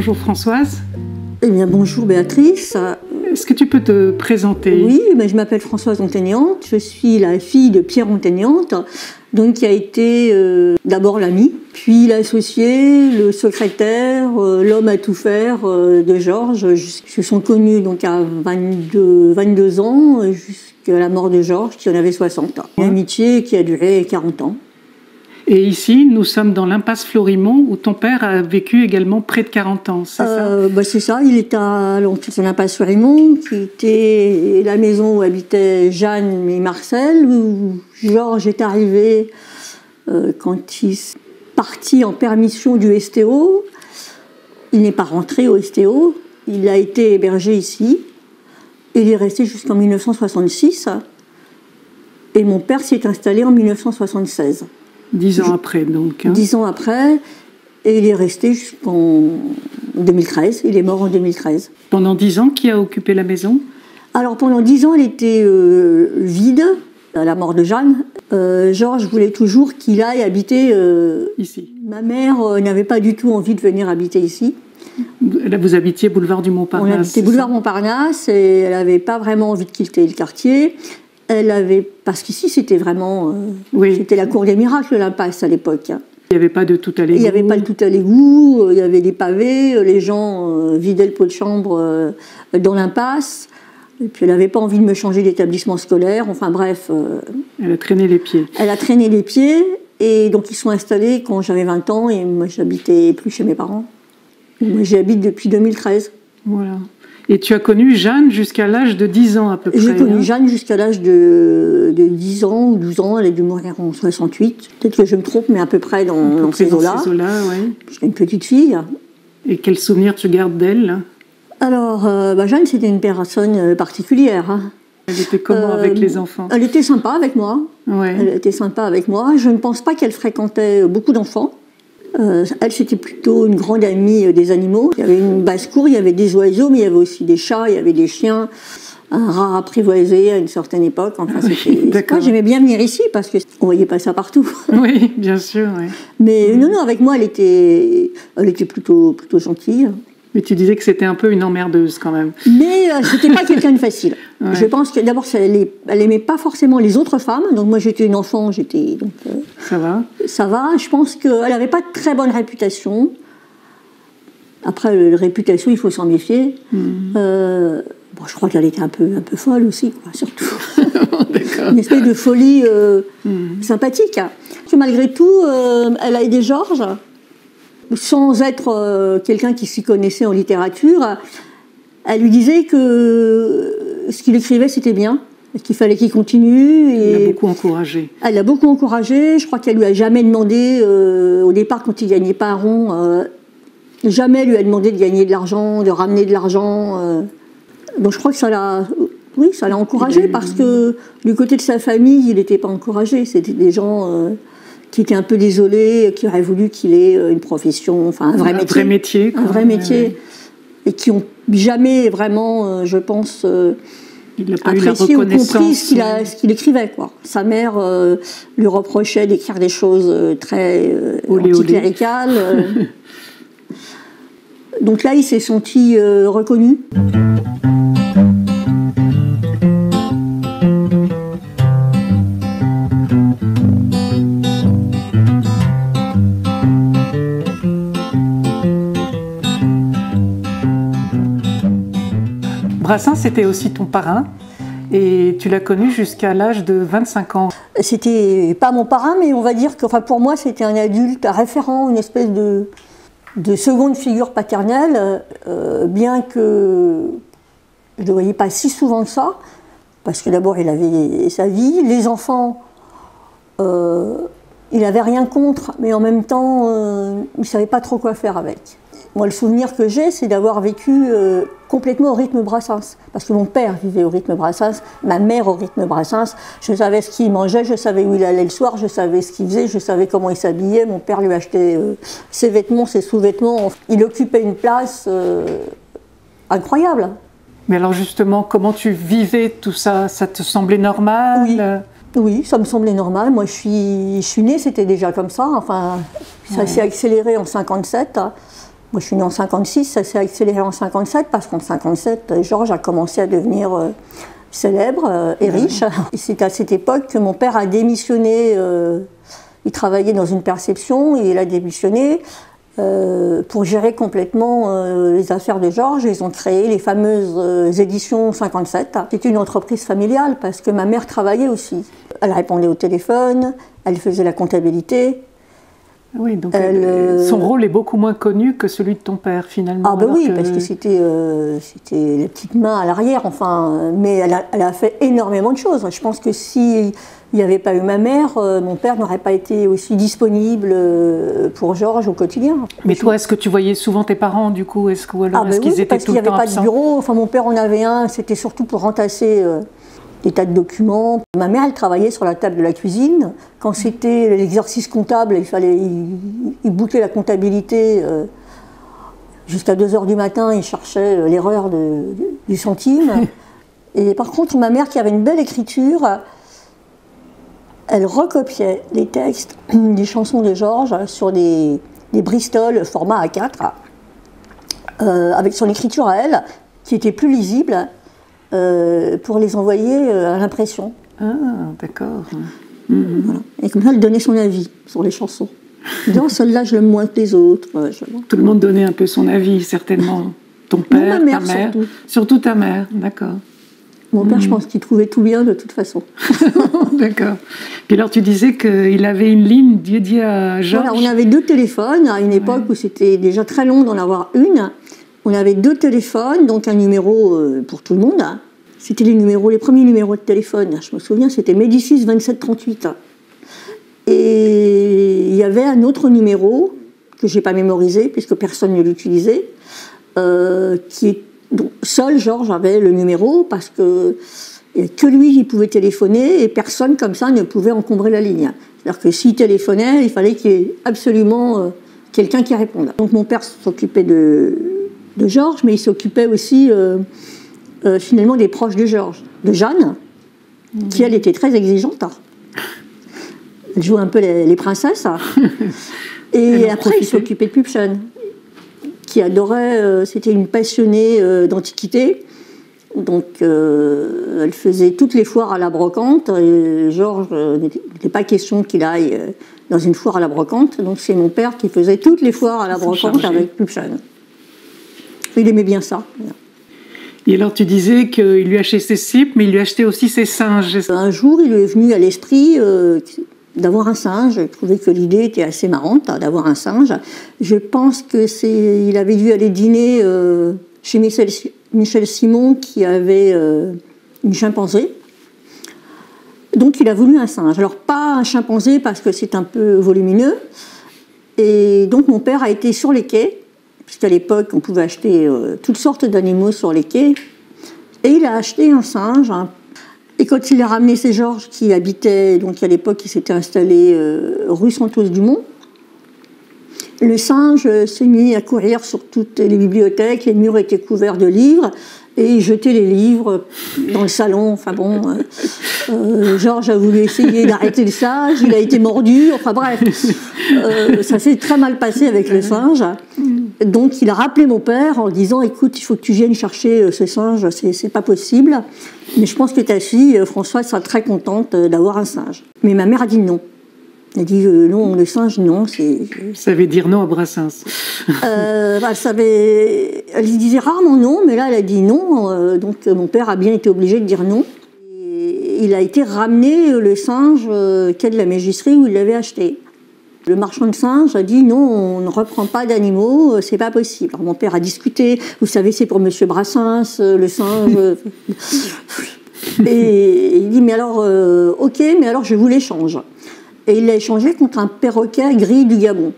Bonjour Françoise. Eh bien bonjour Béatrice. Est-ce que tu peux te présenter? Oui, je m'appelle Françoise Onteniante, je suis la fille de Pierre Onteniante, donc qui a été d'abord l'ami, puis l'associé, le secrétaire, l'homme à tout faire de Georges. Ils se sont connus donc à 22 ans, jusqu'à la mort de Georges, qui en avait 60 ans. Une amitié qui a duré 40 ans. Et ici, nous sommes dans l'impasse Florimont, où ton père a vécu également près de 40 ans, c'est ça? C'est ça, il est à l'impasse Florimont, qui était la maison où habitaient Jeanne et Marcel, où Georges est arrivé quand il est parti en permission du STO. Il n'est pas rentré au STO, il a été hébergé ici, et il est resté jusqu'en 1966, et mon père s'est installé en 1976. 10 ans après, donc. Hein. 10 ans après, et il est resté jusqu'en 2013. Il est mort en 2013. Pendant 10 ans, qui a occupé la maison? Alors, pendant 10 ans, elle était vide, à la mort de Jeanne. Georges voulait toujours qu'il aille habiter ici. Ma mère n'avait pas du tout envie de venir habiter ici. Là, vous habitiez boulevard du Montparnasse. On habitait boulevard Montparnasse, et elle n'avait pas vraiment envie de quitter le quartier. Parce qu'ici, c'était vraiment... C'était la cour des miracles, l'impasse, à l'époque. Il n'y avait pas de tout à l'égout. Il n'y avait pas de tout à l'égout, il y avait des pavés, les gens vidaient le pot de chambre dans l'impasse. Et puis elle n'avait pas envie de me changer d'établissement scolaire, enfin bref. Elle a traîné les pieds. Elle a traîné les pieds, et donc ils sont installés quand j'avais 20 ans, et moi j'habitais plus chez mes parents. Moi j'y habite depuis 2013. Voilà. Et tu as connu Jeanne jusqu'à l'âge de 10 ans à peu près. J'ai connu Jeanne jusqu'à l'âge de 10 ans ou 12 ans. Elle a dû mourir en 68. Peut-être que je me trompe, mais à peu près dans ces eaux-là. Ouais. J'étais une petite fille. Et quel souvenir tu gardes d'elle? Alors, Jeanne, c'était une personne particulière. Hein. Elle était comment avec les enfants? Elle était sympa avec moi. Ouais. Elle était sympa avec moi. Je ne pense pas qu'elle fréquentait beaucoup d'enfants. Elle, c'était plutôt une grande amie des animaux. Il y avait une basse-cour, il y avait des oiseaux, mais il y avait aussi des chats, il y avait des chiens, un rat apprivoisé à une certaine époque. Enfin, moi, j'aimais bien venir ici parce qu'on ne voyait pas ça partout. Oui, bien sûr. Oui. Mais non, avec moi, elle était plutôt gentille. Mais tu disais que c'était un peu une emmerdeuse quand même. Mais c'était pas quelqu'un de facile. Ouais. Je pense que d'abord, elle aimait pas forcément les autres femmes. Donc moi, j'étais une enfant, ça va. Ça va. Je pense qu'elle avait pas de très bonne réputation. Après, la réputation, il faut s'en méfier. Je crois qu'elle était un peu folle aussi, quoi, surtout. Une espèce de folie sympathique. Malgré tout, elle a aidé Georges. Sans être quelqu'un qui s'y connaissait en littérature, elle lui disait que ce qu'il écrivait, c'était bien, qu'il fallait qu'il continue. Elle l'a beaucoup encouragé. Elle l'a beaucoup encouragé. Je crois qu'elle lui a jamais demandé, au départ, quand il gagnait pas un rond, jamais lui a demandé de gagner de l'argent, de ramener de l'argent. Donc je crois que ça l'a encouragé, parce que du côté de sa famille, il n'était pas encouragé. C'était des gens... qui étaient un peu désolés, qui auraient voulu qu'il ait une profession, enfin un vrai métier. Un vrai métier. Et qui n'ont jamais vraiment, je pense, apprécié ou compris ce qu'il écrivait, quoi. Sa mère lui reprochait d'écrire des choses très anticléricales. Donc là, il s'est senti reconnu. Brassens, c'était aussi ton parrain, et tu l'as connu jusqu'à l'âge de 25 ans. C'était pas mon parrain, mais on va dire que, pour moi, c'était un adulte, un référent, une espèce de seconde figure paternelle, bien que je ne le voyais pas si souvent que ça, parce que d'abord, il avait sa vie. Les enfants, il n'avait rien contre, mais en même temps, il ne savait pas trop quoi faire avec. Moi, le souvenir que j'ai, c'est d'avoir vécu complètement au rythme Brassens. Parce que mon père vivait au rythme Brassens, ma mère au rythme Brassens. Je savais ce qu'il mangeait, je savais où il allait le soir, je savais ce qu'il faisait, je savais comment il s'habillait. Mon père lui achetait ses vêtements, ses sous-vêtements. Il occupait une place incroyable. Mais alors justement, comment tu vivais tout ça? Ça te semblait normal? Oui. Oui, ça me semblait normal. Moi, je suis née, c'était déjà comme ça. Enfin, ça s'est accéléré en 57. Moi, je suis née en 56, ça s'est accéléré en 57, parce qu'en 57, Georges a commencé à devenir célèbre et riche. Et c'est à cette époque que mon père a démissionné. Il travaillait dans une perception et il a démissionné pour gérer complètement les affaires de Georges. Ils ont créé les fameuses éditions 57. C'était une entreprise familiale parce que ma mère travaillait aussi. Elle répondait au téléphone, elle faisait la comptabilité. Oui, donc son rôle est beaucoup moins connu que celui de ton père, finalement. Ah ben oui, parce que c'était les petites mains à l'arrière, enfin, mais elle a fait énormément de choses. Je pense que s'il n'y avait pas eu ma mère, mon père n'aurait pas été aussi disponible pour Georges au quotidien. Mais toi, est-ce que tu voyais souvent tes parents, du coup? Est-ce qu'ils oui, étaient tout le temps absents? Parce qu'il n'y avait pas de bureau. Enfin, mon père en avait un, c'était surtout pour entasser des tas de documents. Ma mère, elle travaillait sur la table de la cuisine. Quand c'était l'exercice comptable, il fallait boucler la comptabilité. Jusqu'à 2h du matin, il cherchait l'erreur du centime. Et par contre, ma mère, qui avait une belle écriture, elle recopiait les textes des chansons de Georges sur des Bristol format A4, avec son écriture à elle, qui était plus lisible, pour les envoyer à l'impression. Ah, d'accord. Voilà. Et comme ça, elle donnait son avis sur les chansons. Non, celle-là, je l'aime moins que les autres. Tout le monde donnait un peu son avis, certainement. Ton père, ma mère, ta mère. surtout ta mère, d'accord. Mon père, je pense qu'il trouvait tout bien de toute façon. D'accord. Puis alors, tu disais qu'il avait une ligne dédiée à Georges. Voilà, on avait 2 téléphones à une époque où c'était déjà très long d'en avoir une. On avait 2 téléphones, donc un numéro pour tout le monde. C'était les premiers numéros de téléphone. Je me souviens, c'était Médicis 2738. Et il y avait un autre numéro que je n'ai pas mémorisé, puisque personne ne l'utilisait, donc, seul Georges avait le numéro, parce que lui, il pouvait téléphoner, et personne comme ça ne pouvait encombrer la ligne. C'est-à-dire que s'il téléphonait, il fallait qu'il y ait absolument quelqu'un qui réponde. Donc mon père s'occupait de Georges, mais il s'occupait aussi finalement des proches de Georges, de Jeanne, qui elle était très exigeante. Elle jouait un peu les princesses. Et après, il s'occupait de Pupchen, qui adorait, c'était une passionnée d'antiquité. Donc elle faisait toutes les foires à la brocante, et Georges, n'était pas question qu'il aille dans une foire à la brocante, donc c'est mon père qui faisait toutes les foires à la brocante avec Pupchen. Il aimait bien ça. Et alors tu disais qu'il lui achetait ses cipes, mais il lui achetait aussi ses singes. Un jour, il lui est venu à l'esprit d'avoir un singe. Il trouvait que l'idée était assez marrante, d'avoir un singe. Je pense qu'il avait dû aller dîner chez Michel Simon, qui avait une chimpanzé. Donc il a voulu un singe. Alors pas un chimpanzé parce que c'est un peu volumineux. Et donc mon père a été sur les quais, puisqu'à l'époque on pouvait acheter toutes sortes d'animaux sur les quais. Et il a acheté un singe. Et quand il a ramené, c'est Georges qui habitait, donc à l'époque il s'était installé rue Santos-Dumont. Le singe s'est mis à courir sur toutes les bibliothèques, les murs étaient couverts de livres, et il jetait les livres dans le salon. Enfin bon, Georges a voulu essayer d'arrêter le singe, il a été mordu, enfin bref. Ça s'est très mal passé avec le singe. Donc il a rappelé mon père en disant « Écoute, il faut que tu viennes chercher ce singe, c'est pas possible. Mais je pense que ta fille, Françoise, sera très contente d'avoir un singe. » Mais ma mère a dit non. Elle a dit non, le singe, non. Ça veut dire non à Brassens. Elle disait rarement non, mais là, elle a dit non. Donc mon père a bien été obligé de dire non. Et il a été ramené le singe quai de la Mégisserie où il l'avait acheté. Le marchand de singes a dit non, on ne reprend pas d'animaux, c'est pas possible. Alors mon père a discuté, vous savez, c'est pour Monsieur Brassens, le singe. Et il dit mais alors, ok, mais alors je vous l'échange. Et il l'a échangé contre un perroquet gris du Gabon.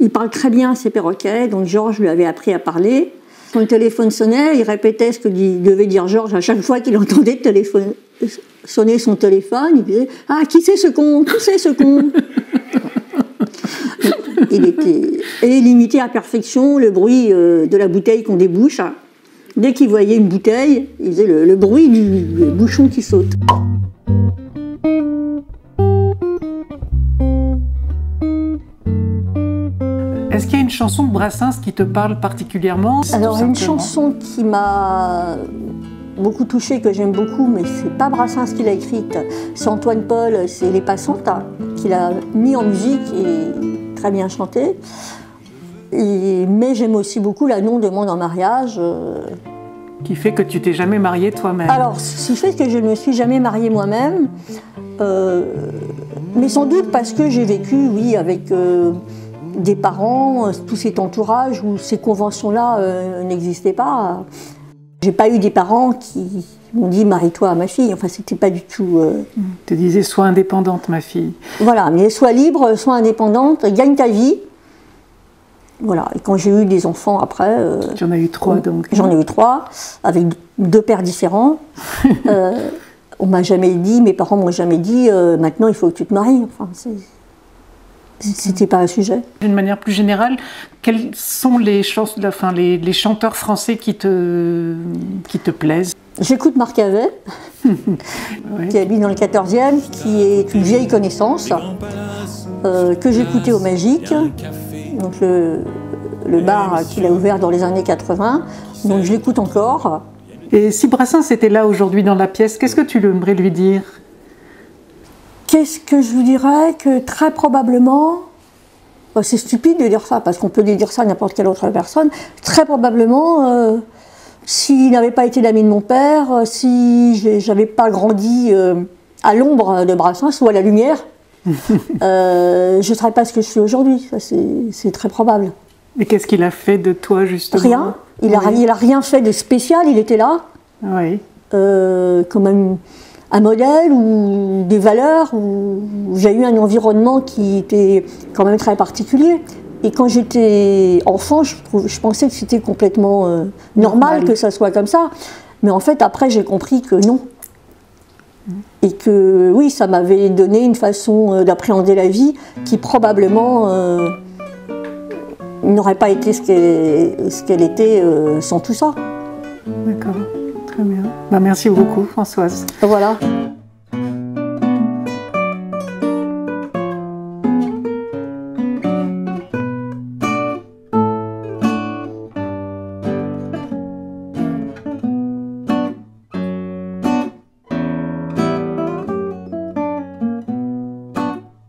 Il parle très bien ces perroquets, donc Georges lui avait appris à parler. Quand le téléphone sonnait, il répétait ce que devait dire Georges à chaque fois qu'il entendait sonner son téléphone. Il disait « Ah, qui c'est ce con? Qui c'est ce con ?» il imitait à perfection le bruit de la bouteille qu'on débouche. Dès qu'il voyait une bouteille, il faisait le bruit du bouchon qui saute. Est-ce qu'il y a une chanson de Brassens qui te parle particulièrement? Alors une chanson qui m'a beaucoup touchée, que j'aime beaucoup, mais c'est pas Brassens qui l'a écrite, c'est Antoine Paul, c'est Les Passantes, qu'il a mis en musique et très bien chanté. Mais j'aime aussi beaucoup La Non demande en mariage. Qui fait que tu t'es jamais mariée toi-même? Alors, ce qui fait que je ne me suis jamais mariée moi-même, mais sans doute parce que j'ai vécu, oui, avec des parents, tout cet entourage où ces conventions-là n'existaient pas. J'ai pas eu des parents qui m'ont dit « marie-toi à ma fille », enfin c'était pas du tout... Tu disais « sois indépendante ma fille ». Voilà, mais sois libre, sois indépendante, gagne ta vie. Voilà, et quand j'ai eu des enfants après... J'en ai eu 3 donc. J'en ai eu 3, avec 2 pères différents. On m'a jamais dit, mes parents m'ont jamais dit maintenant il faut que tu te maries. Enfin, c'était pas un sujet. D'une manière plus générale, quels sont les chanteurs français qui te plaisent? J'écoute Marc Havet, Ouais. qui habite dans le 14e, qui est une vieille connaissance, que j'écoutais au Magique, donc le bar qu'il a ouvert dans les années 80, donc je l'écoute encore. Et si Brassens était là aujourd'hui dans la pièce, qu'est-ce que tu aimerais lui dire? Qu'est-ce que je vous dirais? Que très probablement, c'est stupide de dire ça, parce qu'on peut dire ça à n'importe quelle autre personne, très probablement, s'il n'avait pas été l'ami de mon père, si j'avais pas grandi à l'ombre de Brassens ou à la lumière, je ne serais pas ce que je suis aujourd'hui, c'est très probable. Et qu'est-ce qu'il a fait de toi justement? Rien, il a rien fait de spécial, il était là, oui. Comme un modèle ou des valeurs, où j'ai eu un environnement qui était quand même très particulier. Et quand j'étais enfant, je pensais que c'était complètement normal que ça soit comme ça. Mais en fait, après, j'ai compris que non. Et que oui, ça m'avait donné une façon d'appréhender la vie qui probablement n'aurait pas été ce qu'elle était sans tout ça. D'accord, très bien. Merci beaucoup Françoise. Voilà.